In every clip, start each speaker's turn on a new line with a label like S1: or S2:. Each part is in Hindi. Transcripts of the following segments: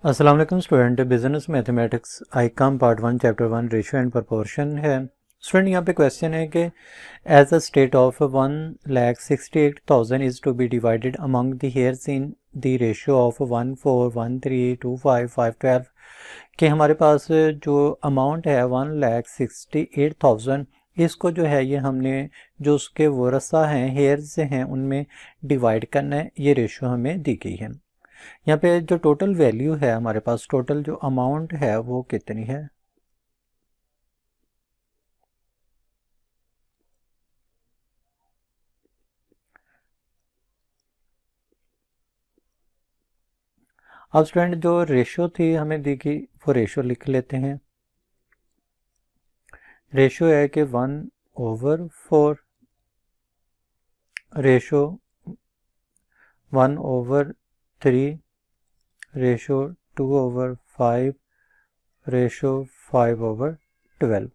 S1: अस्सलाम वालेकुम student. Business mathematics ICom part 1 chapter 1 ratio and proportion है। स्टूडेंट यहाँ पे क्वेश्चन है कि as a state of 1,68,000 is to be divided among the heirs in the ratio of 1 4 1 3 2 5 5 12 कि हमारे पास जो अमाउंट है 1,68,000 इसको जो है ये हमने जो उसके वरसा हैं हेयर्स हैं उनमें डिवाइड करना है। ये रेशियो हमें दी गई है। यहाँ पे जो टोटल वैल्यू है हमारे पास टोटल जो अमाउंट है वो कितनी है। अब स्टूडेंट जो रेशियो थी हमें दी गई वो रेशियो लिख लेते हैं। रेशियो है कि 1/4, रेशियो 1/3, रेशियो 2/5, रेशियो 5/12।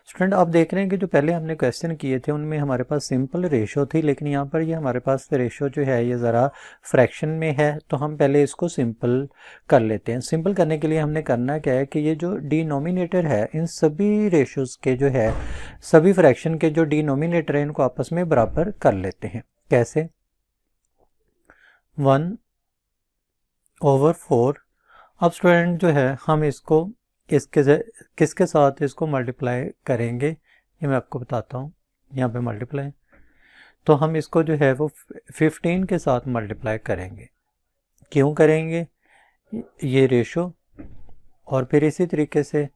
S1: स्टूडेंट आप देख रहे हैं कि जो पहले हमने क्वेश्चन किए थे उनमें हमारे पास सिंपल रेशियो थी, लेकिन यहाँ पर ये हमारे पास रेशियो जो है ये ज़रा फ्रैक्शन में है, तो हम पहले इसको सिंपल कर लेते हैं। सिंपल करने के लिए हमने करना क्या है कि ये जो डिनोमिनेटर है इन सभी रेशियोज़ के जो है सभी फ्रैक्शन के जो डिनोमिनेटर है इनको आपस में बराबर कर लेते हैं। कैसे? 1/4। अब स्टूडेंट जो है हम इसको किसके साथ इसको मल्टीप्लाई करेंगे ये मैं आपको बताता हूँ। यहाँ पे मल्टीप्लाई तो हम इसको जो है वो 15 के साथ मल्टीप्लाई करेंगे। क्यों करेंगे? ये रेशो और फिर इसी तरीके से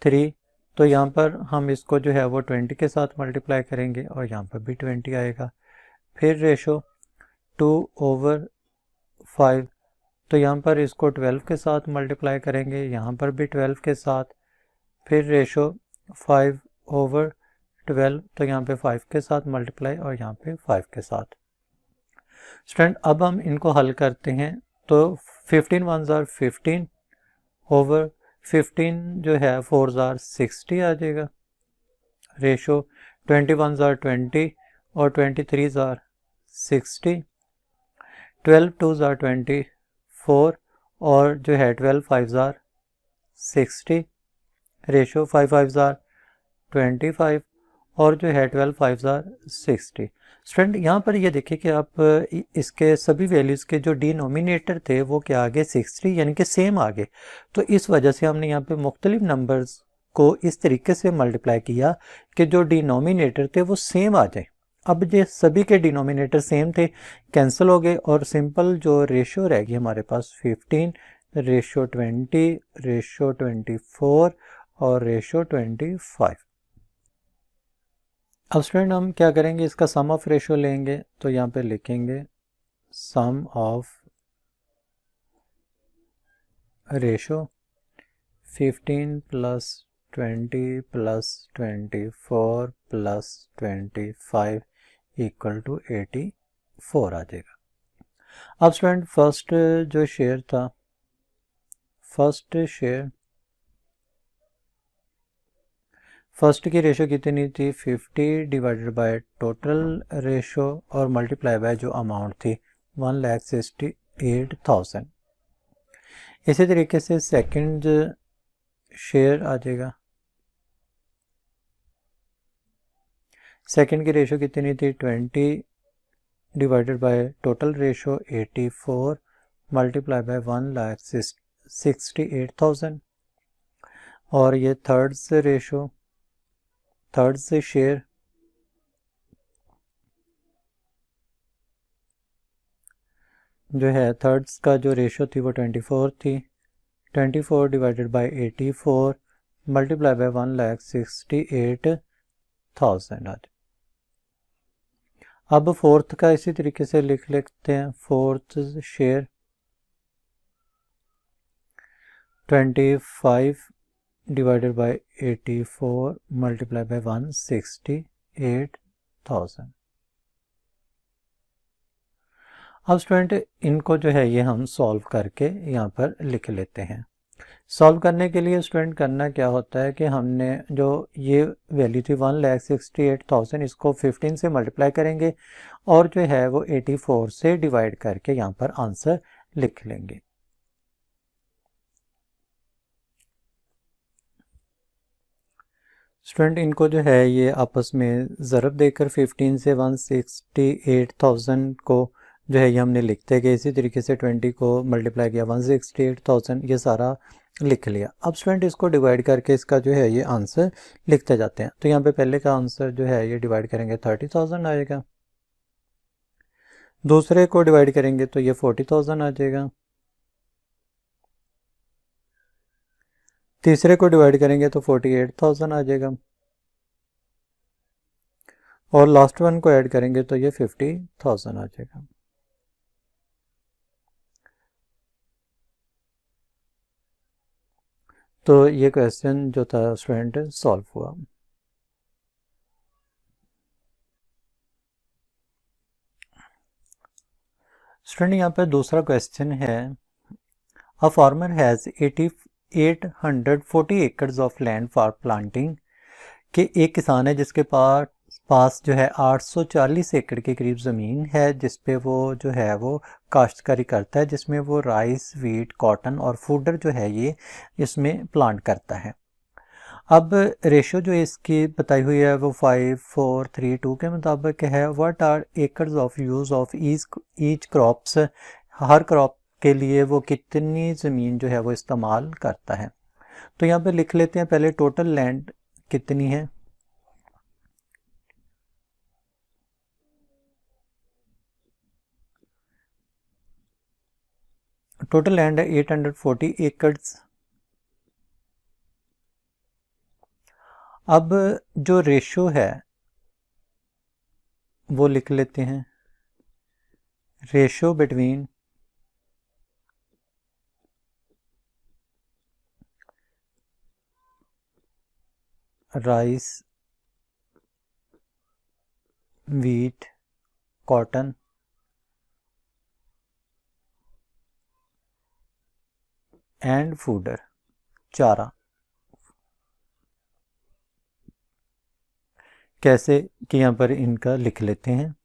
S1: 3, तो यहाँ पर हम इसको जो है वो 20 के साथ मल्टीप्लाई करेंगे और यहाँ पर भी 20 आएगा। फिर रेशो 2/5, तो यहाँ पर इसको 12 के साथ मल्टीप्लाई करेंगे, यहाँ पर भी 12 के साथ। फिर रेशो 5/12, तो यहाँ पे 5 के साथ मल्टीप्लाई और यहाँ पे 5 के साथ। स्टूडेंट अब हम इनको हल करते हैं तो 15 1s are 15 ओवर 15 जो है 4s are 60 आ जाएगा। रेशो 21s are 20 और 23s are 60, 12 2s are 24 और जो है 12 5s are 60, ratio 5 5s are 25 और जो है 12 5s are 60। स्टूडेंट यहाँ पर ये देखिए कि आप इसके सभी वैल्यूज़ के जो डिनोमिनेटर थे वो क्या आ गए 60, यानी कि सेम आ गए। तो इस वजह से हमने यहाँ पे मुख्तलिफ नंबर्स को इस तरीके से मल्टीप्लाई किया कि जो डिनोमिनेटर थे वो सेम आ जाए। अब ये सभी के डिनोमिनेटर सेम थे, कैंसिल हो गए और सिंपल जो रेशियो रह गई हमारे पास 15, रेशियो 20, रेशियो 24 और रेशियो 25। अब स्टूडेंट हम क्या करेंगे, इसका सम ऑफ रेशियो लेंगे, तो यहाँ पे लिखेंगे sum of ratio 15 plus 20 plus 24 plus 25 equal to 84 आ जाएगा। अब स्टूडेंट फर्स्ट जो शेयर था, फर्स्ट की रेशो कितनी थी 50 डिवाइडेड बाय टोटल रेशो और मल्टीप्लाई बाय जो अमाउंट थी 1,68,000। इसी तरीके से सेकंड शेयर आ जाएगा। सेकंड की रेशो कितनी थी 20 divided by total ratio 84 multiply by 1,68,000। और ये थर्ड से रेशो, थर्ड से शेयर जो है थर्ड्स का जो रेशो थी वो 24 थी, 24 डिवाइडेड बाय 84 मल्टीप्लाई बाय 1,68,000 आज। अब फोर्थ का इसी तरीके से लिख लेते हैं। Fourth share 25 divided by 84 multiply by 1,68,000। अब स्टूडेंट इनको जो है ये हम सॉल्व करके यहाँ पर लिख लेते हैं। सॉल्व करने के लिए स्टूडेंट करना क्या होता है कि हमने जो ये वैल्यू थी 1,68,000 इसको 15 से मल्टीप्लाई करेंगे और जो है वो 84 से डिवाइड करके यहाँ पर आंसर लिख लेंगे। स्टूडेंट इनको जो है ये आपस में ज़रब देकर 15 से 168,000 को जो है ये हमने लिखते गए, इसी तरीके से 20 को मल्टीप्लाई किया 168,000, ये सारा लिख लिया। अब स्टूडेंट इसको डिवाइड करके इसका जो है ये आंसर लिखते जाते हैं। तो यहाँ पे पहले का आंसर जो है ये डिवाइड करेंगे 30,000 आएगा, दूसरे को डिवाइड करेंगे तो ये 40,000 आ जाएगा, तीसरे को डिवाइड करेंगे तो 48,000 आ जाएगा, और लास्ट वन को ऐड करेंगे तो ये 50,000 आ जाएगा। तो ये क्वेश्चन जो था स्टूडेंट सॉल्व हुआ। स्टूडेंट यहाँ पे दूसरा क्वेश्चन है, अ फार्मर हैज़ 840 एकड़ ऑफ लैंड फॉर प्लांटिंग, कि एक किसान है जिसके पास जो है 840 एकड़ के करीब ज़मीन है जिस पे वो जो है वो काश्तकारी करता है, जिसमें वो राइस, वीट, कॉटन और फूडर जो है ये इसमें प्लांट करता है। अब रेशो जो इसकी बताई हुई है वो 5:4:3:2 के मुताबिक है। What are acres of use of each crops, हर क्रॉप के लिए वो कितनी ज़मीन जो है वो इस्तेमाल करता है। तो यहाँ पे लिख लेते हैं पहले टोटल लैंड कितनी है। टोटल लैंड है 840 एकर्स। अब जो रेशो है वो लिख लेते हैं, ratio between rice, wheat, cotton and fodder, चारा। कैसे कि यहाँ पर इनका लिख लेते हैं।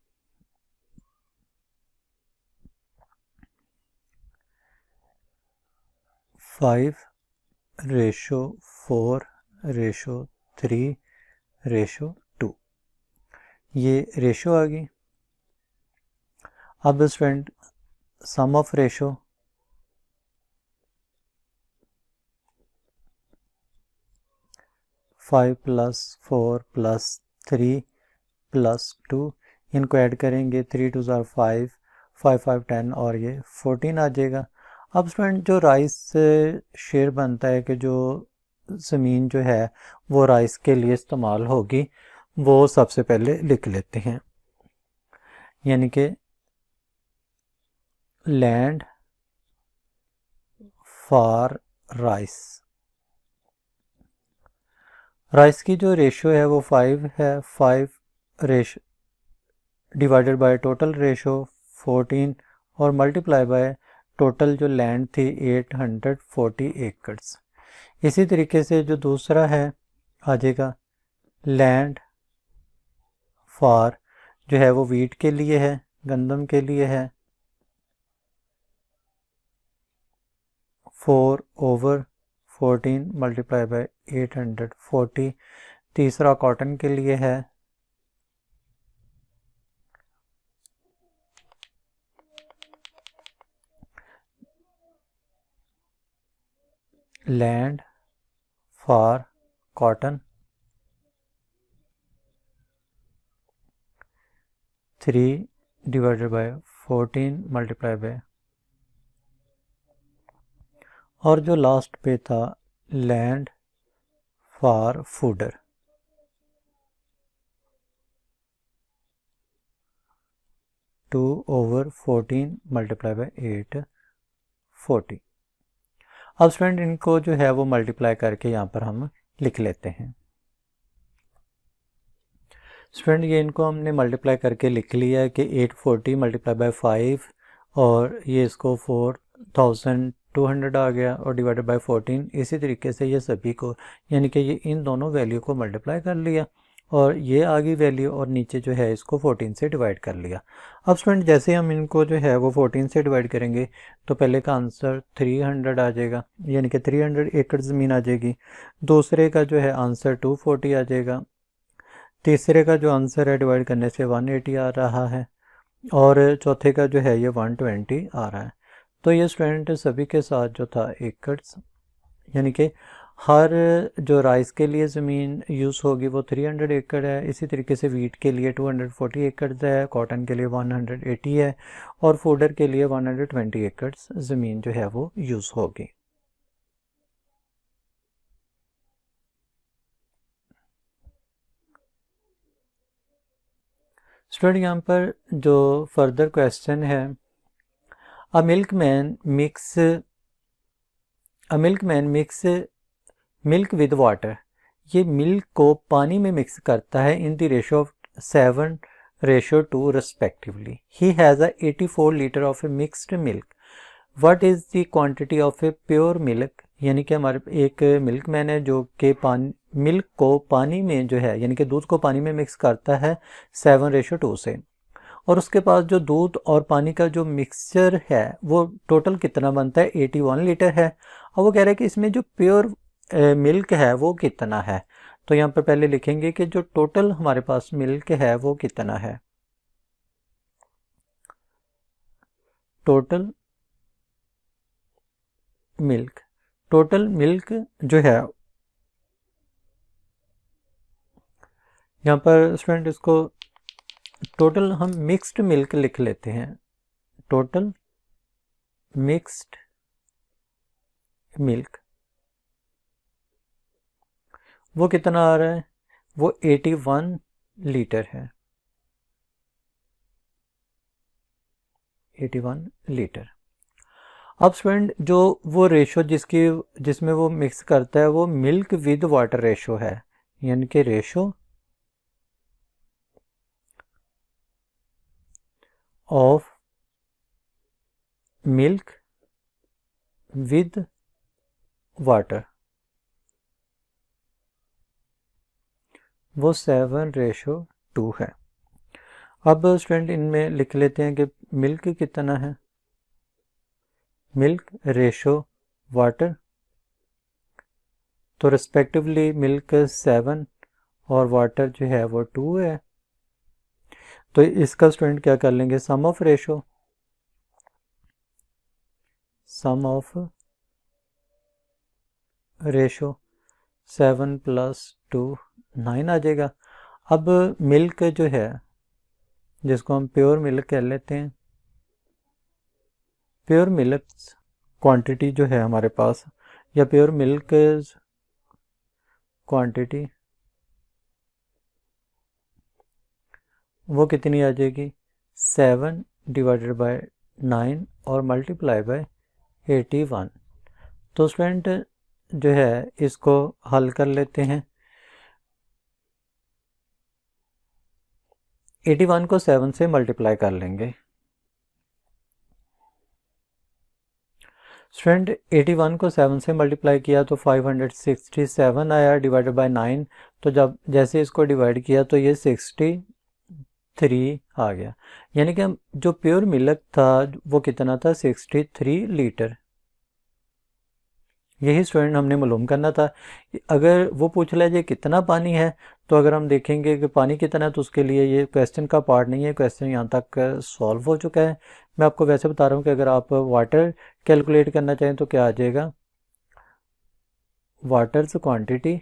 S1: फाइव रेशो 4 रेशो 3 रेशो 2, ये रेशो आ गई। अब student sum of ratio, five plus 4 plus 3 plus 2, इनको ऐड करेंगे 3 2 ज़ार 5, 5 5 10 और ये 14 आ जाएगा। अब स्टूडेंट जो राइस शेयर बनता है कि जो ज़मीन जो है वो राइस के लिए इस्तेमाल होगी, वो सबसे पहले लिख लेते हैं, यानी कि लैंड फॉर राइस। राइस की जो रेशो है वो 5 है, 5 ratio divided by total ratio 14 और मल्टीप्लाई बाय टोटल जो लैंड थी 840 एकड़्स। इसी तरीके से जो दूसरा है आ जाएगा लैंड फॉर, जो है वो वीट के लिए है, गंदम के लिए है, 4/14 मल्टीप्लाई बाय 840। तीसरा कॉटन के लिए है land for cotton 3 divided by 14 multiply by, और जो लास्ट पे था land for fodder 2/14 multiply by 840। अब स्टूडेंट इनको जो है वो मल्टीप्लाई करके यहाँ पर हम लिख लेते हैं। स्टूडेंट ये इनको हमने मल्टीप्लाई करके लिख लिया है कि 840 मल्टीप्लाई बाय 5 और ये इसको 4200 आ गया और डिवाइडेड बाय 14। इसी तरीके से ये सभी को, यानी कि ये इन दोनों वैल्यू को मल्टीप्लाई कर लिया और ये आ गई वैल्यू और नीचे जो है इसको 14 से डिवाइड कर लिया। अब स्टूडेंट जैसे हम इनको जो है वो 14 से डिवाइड करेंगे तो पहले का आंसर 300 आ जाएगा, यानी कि 300 एकड़ ज़मीन आ जाएगी। दूसरे का जो है आंसर 240 आ जाएगा। तीसरे का जो आंसर है डिवाइड करने से 180 आ रहा है और चौथे का जो है ये 120 आ रहा है। तो ये स्टूडेंट सभी के साथ जो था एकड़, यानी कि हर जो राइस के लिए ज़मीन यूज़ होगी वो 300 एकड़ है। इसी तरीके से वीट के लिए 240 एकड़ है, कॉटन के लिए 180 है और फूडर के लिए 120 एकड़ ज़मीन जो है वो यूज़ होगी। स्टूडेंट यहाँ पर जो फर्दर क्वेश्चन है, a milkman mix milk with water, ये मिल्क को पानी में मिक्स करता है in the ratio of 7:2 respectively. He has 84 litre of a mixed milk. What is the quantity of a pure milk, यानी कि हमारे एक मिल्क मैन है जो कि मिल्क को पानी में जो है यानी कि दूध को पानी में मिक्स करता है 7:2 से, और उसके पास जो दूध और पानी का जो मिक्सचर है वो टोटल कितना बनता है, 81 लीटर है। और वो कह रहा है कि इसमें जो प्योर मिल्क है वो कितना है। तो यहाँ पर पहले लिखेंगे कि जो टोटल हमारे पास मिल्क है वो कितना है। टोटल मिल्क जो है, यहाँ पर स्टूडेंट इसको टोटल हम मिक्स्ड मिल्क लिख लेते हैं। टोटल मिक्स्ड मिल्क वो कितना आ रहा है, वो 81 लीटर है। 81 लीटर। अब स्टूडेंट जो वो रेशो जिसमें वो मिक्स करता है वो मिल्क विद वाटर रेशो है, यानी कि ratio of milk with water वो 7:2 है। अब स्टूडेंट इनमें लिख लेते हैं कि मिल्क कितना है, मिल्क रेशो वाटर, तो रिस्पेक्टिवली मिल्क 7 और वाटर जो है वो 2 है। तो इसका स्टूडेंट क्या कर लेंगे, सम ऑफ रेशो 7 + 2 9 आ जाएगा। अब मिल्क जो है जिसको हम प्योर मिल्क कह लेते हैं, प्योर मिल्क क्वांटिटी जो है हमारे पास, या प्योर मिल्क क्वांटिटी वो कितनी आ जाएगी, 7/9 और मल्टीप्लाई बाय 81। तो स्टूडेंट जो है इसको हल कर लेते हैं। 81 को 7 से मल्टीप्लाई कर लेंगे। स्टूडेंट 81 को 7 से मल्टीप्लाई किया तो 567 आया डिवाइडेड बाय 9। तो जब जैसे इसको डिवाइड किया तो ये 63 आ गया, यानी कि जो प्योर मिल्क था वो कितना था, 63 लीटर। यही स्टूडेंट हमने मालूम करना था। अगर वो पूछ ले जाए कितना पानी है, तो अगर हम देखेंगे कि पानी कितना है तो उसके लिए ये क्वेश्चन का पार्ट नहीं है, क्वेश्चन यहाँ तक सॉल्व हो चुका है। मैं आपको वैसे बता रहा हूँ कि अगर आप वाटर कैलकुलेट करना चाहें तो क्या आ जाएगा, वाटर्स क्वांटिटी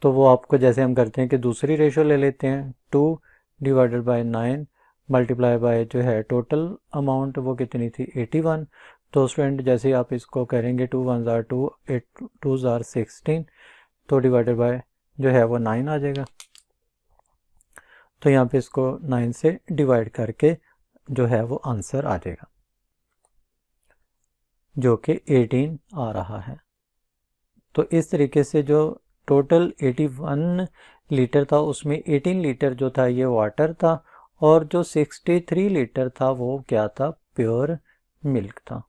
S1: तो वो आपको जैसे हम करते हैं कि दूसरी रेशो ले लेते हैं, 2/9 मल्टीप्लाई बाय जो है टोटल अमाउंट वो कितनी थी, 81। तो स्टूडेंट जैसे आप इसको करेंगे 2 1 जार 2 8 2 जार 16, तो डिवाइडेड बाय जो है वो 9 आ जाएगा। तो यहाँ पे इसको 9 से डिवाइड करके जो है वो आंसर आ जाएगा जो कि 18 आ रहा है। तो इस तरीके से जो टोटल 81 लीटर था उसमें 18 लीटर जो था ये वाटर था और जो 63 लीटर था वो क्या था, प्योर मिल्क था।